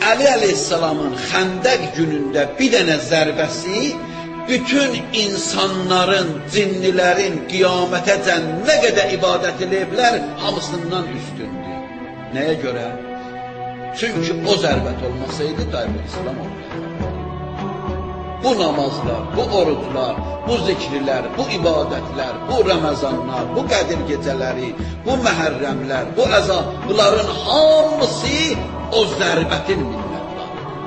Əli əleyhissalamın Xəndəq günündə bir dənə zərbəsi bütün insanların, cinnilərin qiyamətəcən nə qədər ibadət eləyiblər, hamısından üstündür. Nəyə görə? Çünki o zərbət olmasaydı daimi İslam olmayacaqdı. Bu namazlar, bu oruclar, bu zikrilər, bu ibadətlər, bu Ramazanlar, bu Qədir gecələri, bu Məhərrəmlər, bu əza, bunların hamısı o zərbətin minnətdarıdır.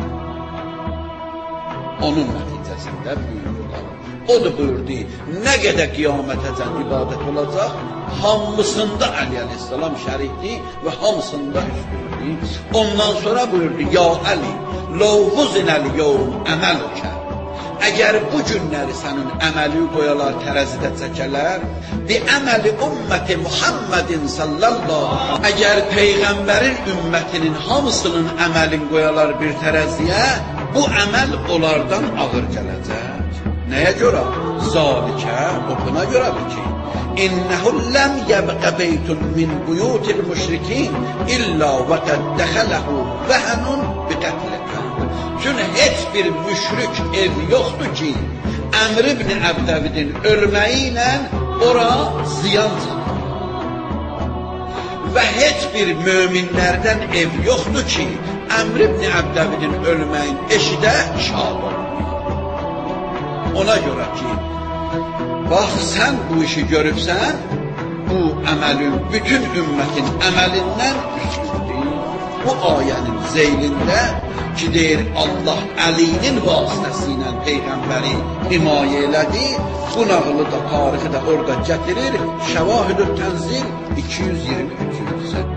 Onun nəticəsində buyurdular. O da buyurdu, nə qədər qiyamətəcən ibadət olacaq, hamısında Əli əleyhissalam şərikdir və hamısında üstündür. Ondan sonra buyurdu, ya Əli, lovvuzinəl yevm əməlükə. Əgər bu günləri sənin əməli qoyalar, tərəzidə çəkələr, bi əməli ümməti Muhammedin sallallahu, əgər Peyğəmbərin ümmətinin hamısının əməlin qoyalar bir tərəziyə, bu əməl onlardan ağır gələcək. Nəyə görə? Zalikə, o buna görədir ki, İnnəhu ləm yəbqə beytun min buyutil müşrikin illa və qəd dəxələhu vəhənun bi qətlikə. Çünki heç bir müşrik ev yoxdur ki, Əmr ibn Əbdəvidin ölməyi ilə ora ziyan çatır. Və heç bir möminlərdən ev yoxdur ki, Əmr ibn Əbdəvidin ölməyin eşidə şad olur. Ona görə ki, bax sən bu işi görübsən, bu əməlin, bütün ümmətin əməlindən üstündür. Bu ayənin zeylində ki, deyir Allah Əlinin vasitəsilə Peyğəmbəri himayə elədi, bu nağılı da, tarixi də orada gətirir, Şəvahid-ü Tənzil 223-cü.